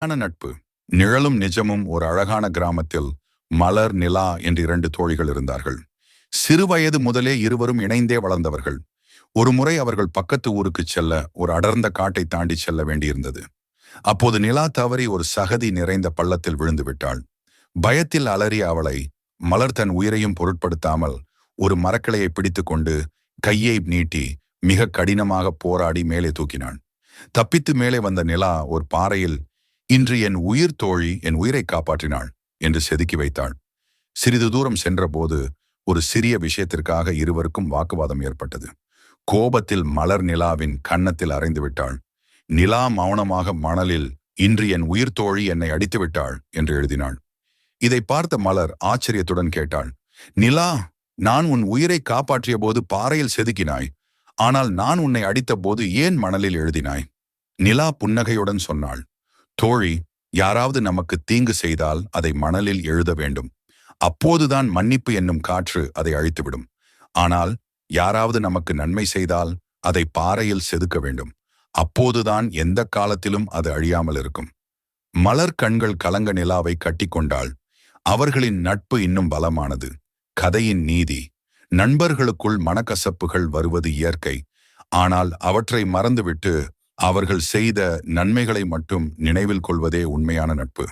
நட்பு. நிழலும் நிஜமும். ஒரு அழகான கிராமத்தில் மலர், நிலா என்று 2 தோழிகள் இருந்தார்கள். சிறுவயது முதலே இருவரும் இணைந்தே வளர்ந்தவர்கள். ஒரு முறை அவர்கள் பக்கத்து ஊருக்கு செல்ல ஒரு அடர்ந்த காட்டை தாண்டி செல்ல வேண்டியிருந்தது. அப்போது நிலா தவறி ஒரு சகதி நிறைந்த பள்ளத்தில் விழுந்து விட்டாள். பயத்தில் அலறிய அவளை மலர் தன் உயிரையும் பொருட்படுத்தாமல் ஒரு மரக்கிளையை பிடித்துக்கொண்டு கையை நீட்டி மிக கடினமாக போராடி மேலே தூக்கினாள். தப்பித்து மேலே வந்த நிலா ஒரு பாறையில், "இன்று என் உயிர் தோழி என் உயிரை காப்பாற்றினாள்" என்று செதுக்கி வைத்தாள். சிறிது தூரம் சென்றபோது ஒரு சிறிய விஷயத்திற்காக இருவருக்கும் வாக்குவாதம் ஏற்பட்டது. கோபத்தில் மலர் நிலாவின் கன்னத்தில் அறைந்து விட்டாள். நிலா மௌனமாக மணலில், "இன்று என் உயிர் தோழி என்னை அடித்து விட்டாள்" என்று எழுதினாள். இதை பார்த்த மலர் ஆச்சரியத்துடன் கேட்டாள், "நிலா, நான் உன் உயிரை காப்பாற்றிய போது பாறையில் செதுக்கினாய். ஆனால் நான் உன்னை அடித்த போது ஏன் மணலில் எழுதினாய்?" நிலா புன்னகையுடன் சொன்னாள், "தோழி, யாராவது நமக்கு தீங்கு செய்தால் அதை மணலில் எழுத வேண்டும். அப்போதுதான் மன்னிப்பு என்னும் காற்று அதை அழித்துவிடும். ஆனால் யாராவது நமக்கு நன்மை செய்தால் அதை பாறையில் செதுக்க வேண்டும். அப்போதுதான் எந்த காலத்திலும் அது அழியாமல் இருக்கும்." மலர் கண்கள் கலங்க நிலாவை கட்டிக்கொண்டாள். அவர்களின் நட்பு இன்னும் பலமானது. கதையின் நீதி: நண்பர்களுக்குள் மனக்கசப்புகள் வருவது இயற்கை. ஆனால் அவற்றை மறந்துவிட்டு அவர்கள் செய்த நன்மைகளை மட்டும் நினைவில் கொள்வதே உண்மையான நட்பு.